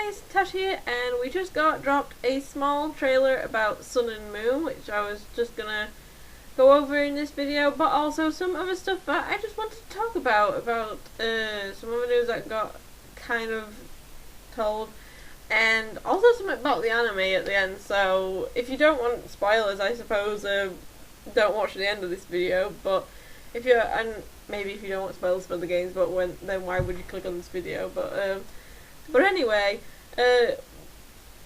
guys, Tash here, and we just got dropped a small trailer about Sun and Moon, which I was just gonna go over in this video, but also some other stuff that I just wanted to talk about some other news that got kind of told, and also something about the anime at the end. So if you don't want spoilers, I suppose don't watch the end of this video, but if you're, and maybe if you don't want spoilers for the games, but then why would you click on this video? But anyway,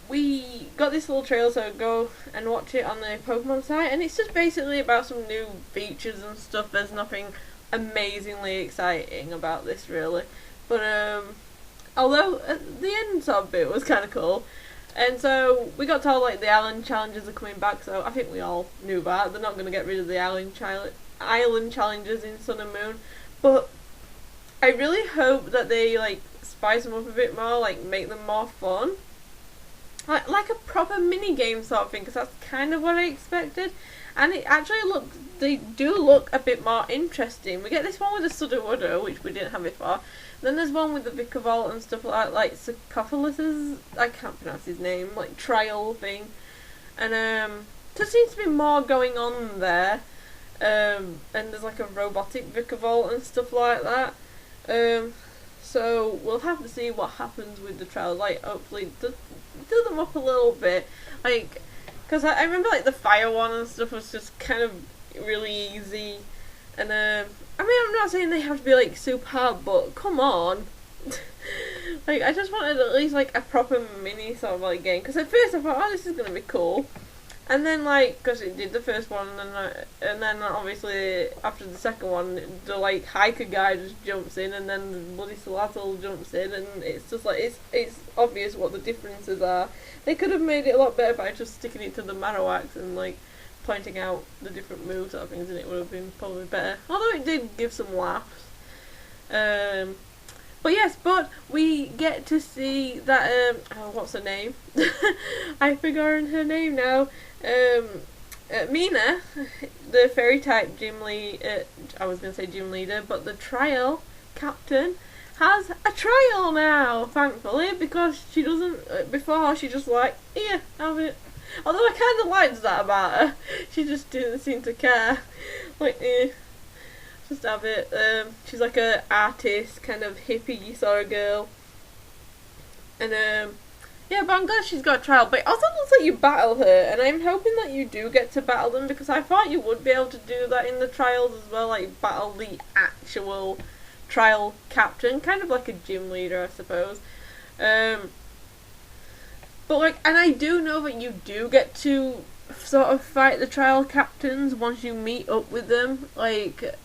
we got this little trailer, so go and watch it on the Pokemon site, and it's just basically about some new features and stuff. There's nothing amazingly exciting about this really, but although the end sort of bit was kind of cool. And so we got told like the island challenges are coming back, so I think we all knew that. They're not going to get rid of the island challenges in Sun and Moon, but I really hope that they like spice them up a bit more, like make them more fun, like a proper mini game sort of thing, because that's kind of what I expected. And it actually they do look a bit more interesting. We get this one with the Sudowoodo, which we didn't have before. Then there's one with the Vikavolt and stuff like Sarcophalus's, I can't pronounce his name, like trial thing. And there seems to be more going on there. And there's like a robotic Vikavolt and stuff like that. So we'll have to see what happens with the trials. Like, hopefully do them up a little bit, like, because I remember like the fire one and stuff was just kind of really easy. And I mean, I'm not saying they have to be like super hard, but come on. Like, I just wanted at least like a proper mini sort of like game, because at first I thought, oh, this is gonna be cool. And then, like, because it did the first one, and then obviously after the second one, the like hiker guy just jumps in, and then the bloody Salazzle jumps in, and it's just like it's obvious what the differences are. They could have made it a lot better by just sticking it to the Marowaks and like pointing out the different moves sort of things, and it would have been probably better. Although it did give some laughs. But yes, but we get to see that, oh, what's her name? I've forgotten her name now. Mina, the fairy type gym lead, I was going to say gym leader, but the trial captain has a trial now, thankfully, because she doesn't, before she just like, here, have it. Although I kind of liked that about her, she just didn't seem to care, like, just have it. She's like a artist, kind of hippie sort of girl. And yeah, but I'm glad she's got a trial. But it also looks like you battle her, and I'm hoping that you do get to battle them, because I thought you would be able to do that in the trials as well, like battle the actual trial captain, kind of like a gym leader, I suppose. But like, and I do know that you do get to sort of fight the trial captains once you meet up with them, like.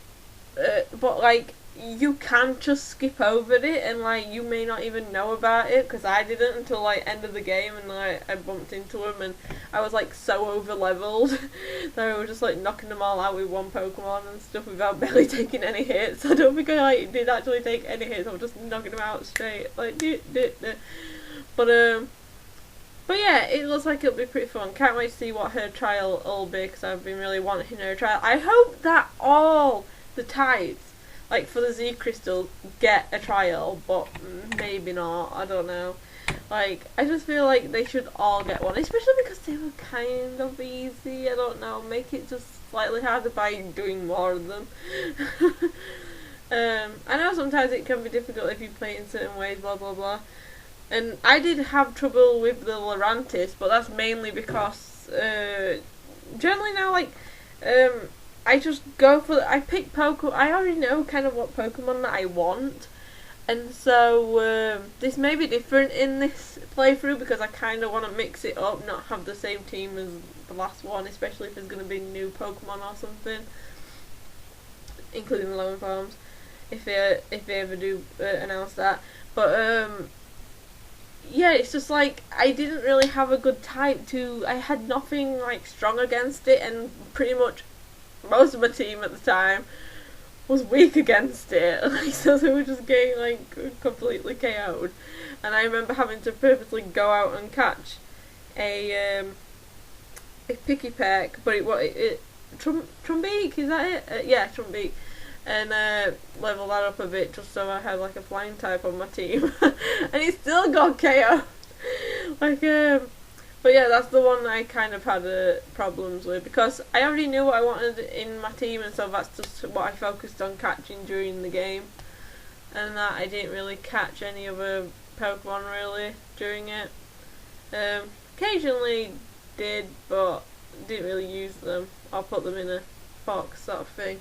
But like, you can just skip over it, and like you may not even know about it, because I didn't until like end of the game, and like I bumped into him, and I was like so over leveled that I was just like knocking them all out with one Pokemon and stuff without barely taking any hits. I don't think I like did actually take any hits. I was just knocking them out straight, like But yeah, it looks like it'll be pretty fun. Can't wait to see what her trial will be, because I've been really wanting her trial. I hope that all the types, like for the Z Crystal, get a trial, but maybe not, I don't know. Like, I just feel like they should all get one, especially because they were kind of easy. I don't know, make it just slightly harder by doing more of them. I know sometimes it can be difficult if you play in certain ways, blah blah blah. And I did have trouble with the Lurantis, but that's mainly because generally now, like, I just go for I pick Pokemon. I already know kind of what Pokemon that I want, and so this may be different in this playthrough, because I kind of want to mix it up, not have the same team as the last one, especially if there's going to be new Pokemon or something, including the Lone Farms, if they ever do announce that. But yeah, it's just like I didn't really have a good type to. I had nothing like strong against it, and pretty much most of my team at the time was weak against it. Like, so they were just getting like completely KO'd. And I remember having to purposely go out and catch a picky peck, but Trumbeak, is that it? Yeah, Trumbeak. and level that up a bit just so I had like a flying type on my team. And he still got KO. Like, but yeah, that's the one I kind of had problems with, because I already knew what I wanted in my team, and so that's just what I focused on catching during the game. And that I didn't really catch any other Pokemon really during it. Occasionally did, but didn't really use them. I'll put them in a box sort of thing.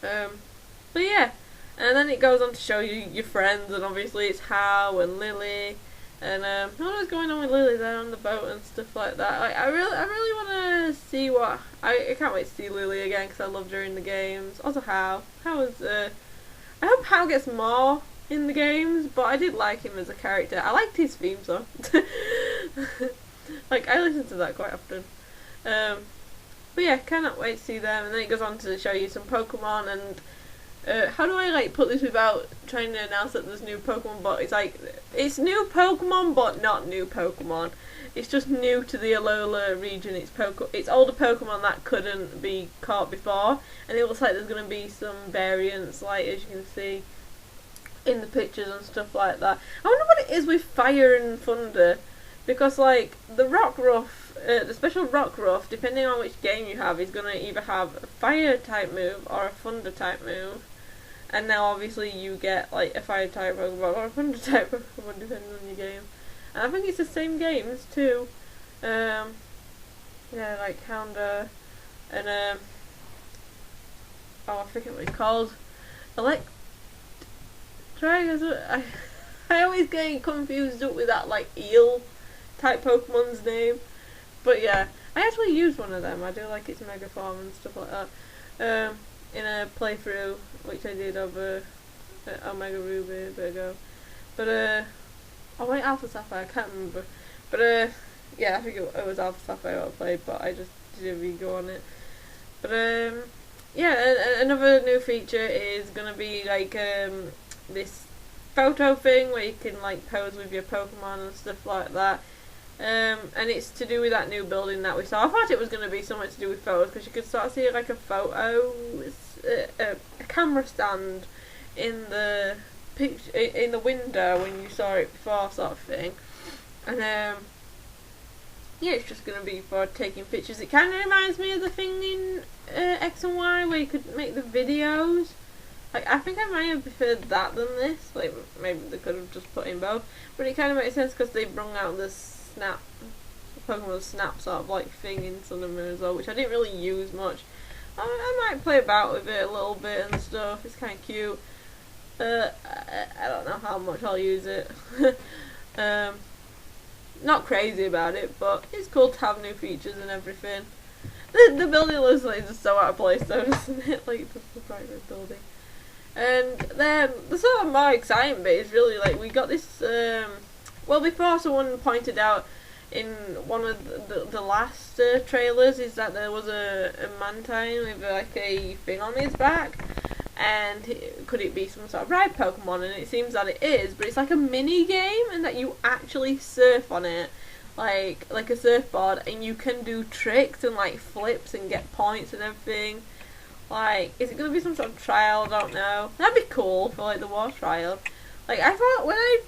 But yeah, and then it goes on to show you your friends, and obviously it's How and Lily, and I don't know what's going on with Lily there on the boat and stuff like that. Like, I really want to see what I can't wait to see Lily again, because I loved her in the games. Also How was I hope How gets more in the games, but I did like him as a character. I liked his theme song. Like, I listen to that quite often. But yeah, cannot wait to see them. And then it goes on to show you some Pokemon, and how do I like put this without trying to announce that there's new Pokemon, but it's like, it's new Pokemon but not new Pokemon. It's just new to the Alola region. It's older Pokemon that couldn't be caught before, and it looks like there's going to be some variants, like as you can see in the pictures and stuff like that. I wonder what it is with Fire and Thunder, because like the the special Rockruff, depending on which game you have, is going to either have a Fire type move or a Thunder type move. And now obviously you get like a Fire type Pokemon or a Thunder type Pokemon depending on your game. And I think it's the same games too. Yeah, like Houndour and oh, I forget what it's called. I always get confused up with that like eel type Pokemon's name. But yeah, I actually used one of them. I do like its Mega Form and stuff like that. In a playthrough which I did of Omega Ruby a bit ago. But oh wait, Alpha Sapphire, I can't remember. But yeah, I think it was Alpha Sapphire I played, but I just did a video on it. But yeah, another new feature is gonna be like this photo thing where you can like pose with your Pokemon and stuff like that. And it's to do with that new building that we saw. I thought it was going to be something to do with photos, because you could start seeing like a photo, a camera stand in the picture, in the window when you saw it before, sort of thing. And yeah, it's just going to be for taking pictures. It kind of reminds me of the thing in X and Y where you could make the videos. Like, I think I might have preferred that than this. Like, maybe they could have just put in both, but it kind of makes sense because they brought out this Pokemon Snap sort of like thing in Sun and Moon as well, which I didn't really use much. I might play about with it a little bit and stuff. It's kind of cute. I don't know how much I'll use it. Not crazy about it, but it's cool to have new features and everything. The building looks like just so out of place though, doesn't it? Like the bright red building. And then the sort of more exciting bit is really like we got this. Well, before someone pointed out in one of the last trailers is that there was a Mantine with like a thing on his back, and could it be some sort of ride Pokemon? And it seems that it is, but it's like a mini game, and that you actually surf on it, like a surfboard, and you can do tricks and like flips and get points and everything. Like, is it gonna be some sort of trial? I don't know. That'd be cool for like the war trial. Like, I thought when I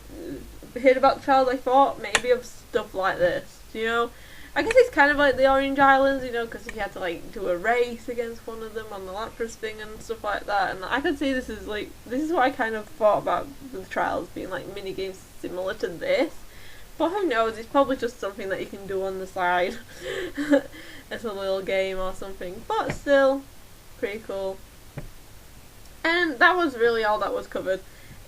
heard about the trials, I thought maybe of stuff like this, you know. I guess it's kind of like the Orange Islands, you know, because you had to like do a race against one of them on the Lapras thing and stuff like that. And I could see this is what I kind of thought about the trials being like mini games similar to this. But who knows? It's probably just something that you can do on the side as a little game or something. But still, pretty cool. And that was really all that was covered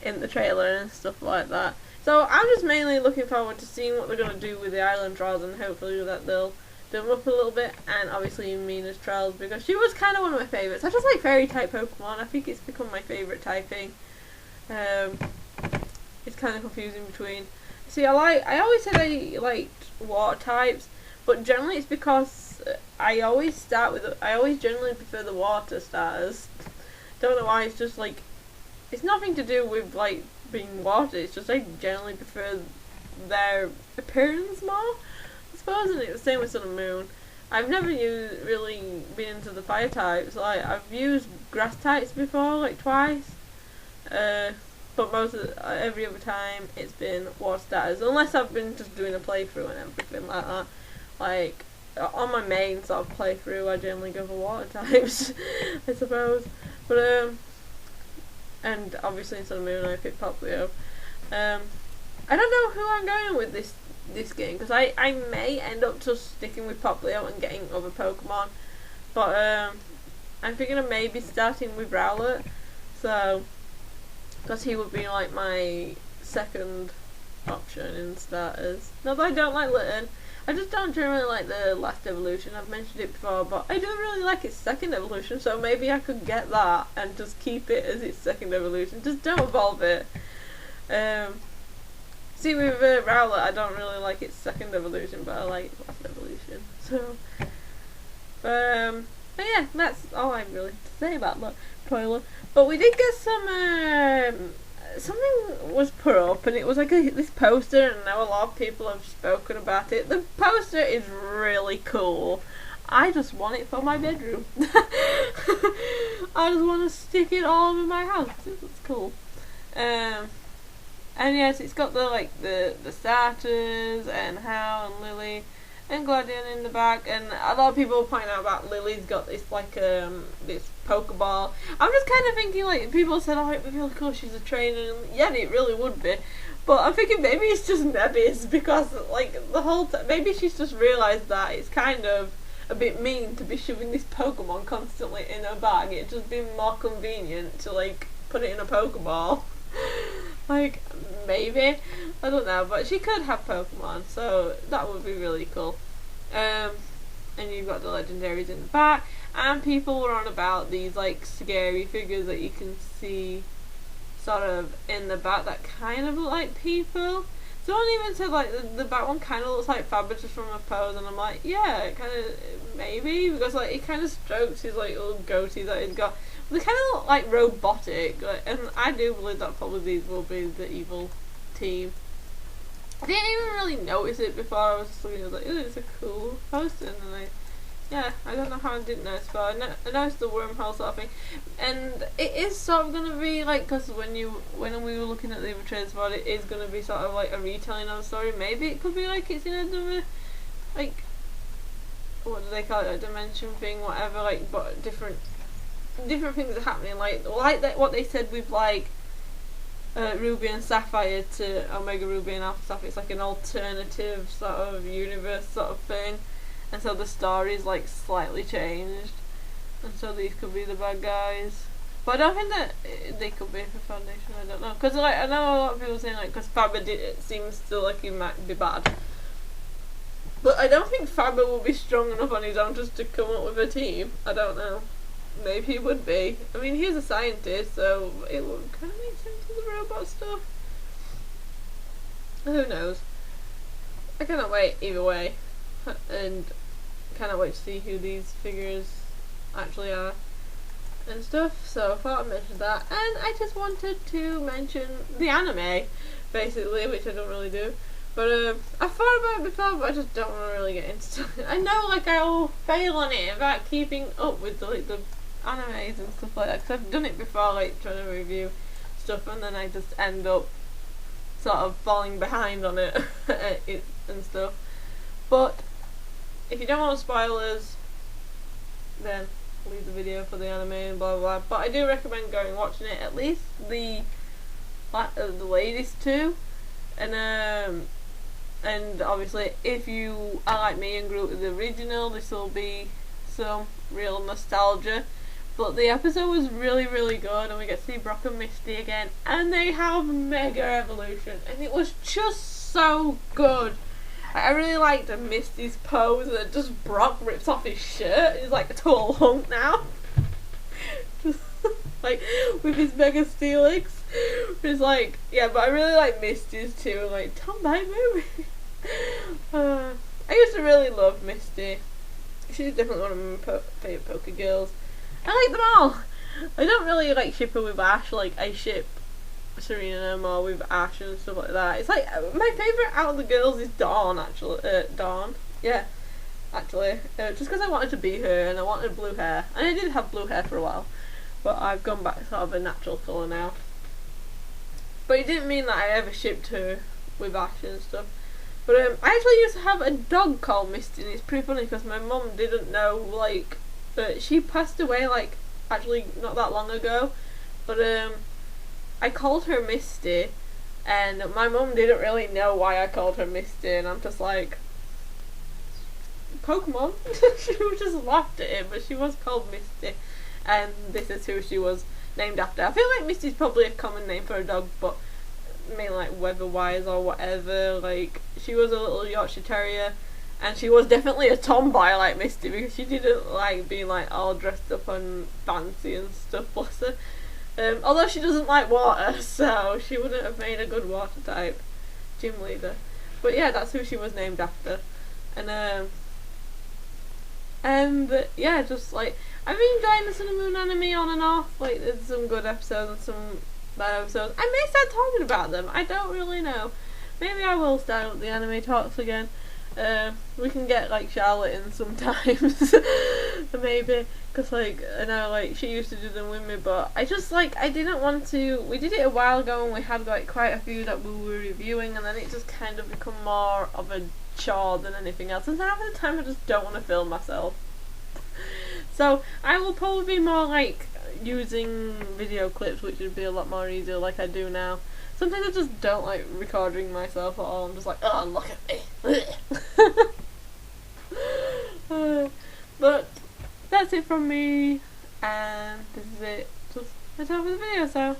in the trailer and stuff like that. So I'm just mainly looking forward to seeing what they're going to do with the island trials, and hopefully that they'll do them up a little bit, and obviously Mina's trials, because she was kind of one of my favourites. I just like fairy type Pokemon. I think it's become my favourite typing. It's kind of confusing between. See, I always said I liked water types, but generally it's because I always generally prefer the water starters. Don't know why, it's just like, it's nothing to do with like being water, it's just I generally prefer their appearance more, I suppose, and it was the same with Sun and Moon. I've never really been into the fire types. Like, I've used grass types before, like twice, but every other time it's been water starters, unless I've been just doing a playthrough and everything like that. Like on my main sort of playthrough, I generally go for water types, I suppose. But and obviously in Sun and Moon I picked Poplio. I don't know who I'm going with this game, because I may end up just sticking with Poplio and getting other Pokemon, but I'm thinking of maybe starting with Rowlet, so because he would be like my second option in starters. Not that I don't like Litten, I just don't generally like the last evolution. I've mentioned it before, but I do really like its second evolution, so maybe I could get that and just keep it as its second evolution. Just don't evolve it. See, with Rowlet, I don't really like its second evolution, but I like its last evolution. So, but yeah, that's all I really have to say about the trailer. But we did get some, something was put up, and it was like this poster, and now a lot of people have spoken about it. The poster is really cool. I just want it for my bedroom. I just want to stick it all over my house. It's cool. And yes, it's got the starters and How and Lily and Gladion in the back, and a lot of people point out about Lily's got this this Pokeball. I'm just kind of thinking, like, people said, oh, it would be really cool, she's a trainer, and yeah, it really would be. But I'm thinking maybe it's just Nebby's, because like the whole time, maybe she's just realised that it's kind of a bit mean to be shoving this Pokemon constantly in her bag. It'd just be more convenient to like put it in a Pokeball. Like, maybe, I don't know, but she could have Pokemon, so that would be really cool. And you've got the legendaries in the back, and people were on about these like scary figures that you can see sort of in the back that kind of look like people. Someone even said like the back one kind of looks like Faber just from a pose, and I'm like, yeah, it kind of, maybe, because like it kind of strokes his like little goatee that he's got. They kind of look like robotic, like, and I do believe that probably these will be the evil team. I didn't even really notice it before. I was just looking, I was like, ooh, it's a cool poster, and then I don't know how I didn't notice, but I noticed the wormhole sort of thing, and it is sort of gonna be like, because when we were looking at the other trailers for it, it is gonna be sort of like a retelling of the story. Maybe it could be like it's in another, like, what do they call it, a dimension thing, whatever, like, but different things are happening, like that, what they said with like Ruby and Sapphire to Omega Ruby and Alpha Sapphire. It's like an alternative sort of universe sort of thing, and so the story's like slightly changed, and so these could be the bad guys. But I don't think that they could be for Foundation. I don't know, because like I know a lot of people saying like, because Faber it seems to like he might be bad, but I don't think Faber will be strong enough on his own just to come up with a team. I don't know. Maybe he would be. I mean, he's a scientist, so it would kind of make sense with the robot stuff. Who knows? I cannot wait either way, and cannot wait to see who these figures actually are and stuff. So I thought I'd mention that, and I just wanted to mention the anime, basically, which I don't really do. But I thought about it before, but I just don't want to really get into it. I know, like, I'll fail on it about keeping up with the animes and stuff like that, because I've done it before, like trying to review stuff, and then I just end up sort of falling behind on it, and stuff. But if you don't want spoilers, then leave the video for the anime and blah blah blah. But I do recommend going and watching it, at least the latest two, and obviously if you are like me and grew up with the original, this will be some real nostalgia. But the episode was really, really good, and we get to see Brock and Misty again, and they have Mega Evolution, and it was just so good. I really liked Misty's pose, and just Brock rips off his shirt. He's like a total hunk now. Just like with his Mega Steelix. It's like, yeah, but I really like Misty's too, and like, don't bite me. I used to really love Misty. She's definitely one of my favourite Poke girls. I like them all. I don't really like ship her with Ash. Like, I ship Serena more with Ash and stuff like that. It's like, my favourite out of the girls is Dawn, actually. Dawn. Yeah, actually. Just because I wanted to be her, and I wanted blue hair. And I did have blue hair for a while, but I've gone back to sort of a natural colour now. But it didn't mean that I ever shipped her with Ash and stuff. But I actually used to have a dog called Misty, and it's pretty funny because my mum didn't know, like, she passed away, like, actually not that long ago. But I called her Misty, and my mum didn't really know why I called her Misty, and I'm just like, Pokemon? She just laughed at it, but she was called Misty, and this is who she was named after. I feel like Misty's probably a common name for a dog, but I mean, like, weather-wise or whatever, like, she was a little Yorkshire Terrier, and she was definitely a tomboy like Misty, because she didn't like being, like, all dressed up and fancy and stuff, bless her. Although she doesn't like water, so she wouldn't have made a good water type gym leader. But yeah, that's who she was named after. And yeah, just like, I've been enjoying the Sun and Moon anime on and off. Like, there's some good episodes and some bad episodes. I may start talking about them. I don't really know. Maybe I will start up the anime talks again. We can get, like, Charlotte in sometimes. Maybe. Because, like, I know, like, she used to do them with me, but I just, like, I didn't want to. We did it a while ago and we had, like, quite a few that we were reviewing, and then it just kind of become more of a chore than anything else. And half of the time I just don't want to film myself. So I will probably be more, like, using video clips, which would be a lot more easier, like I do now. Sometimes I just don't like recording myself at all. I'm just like, oh, look at me. But that's it from me, and this is it. Just the top of the video, so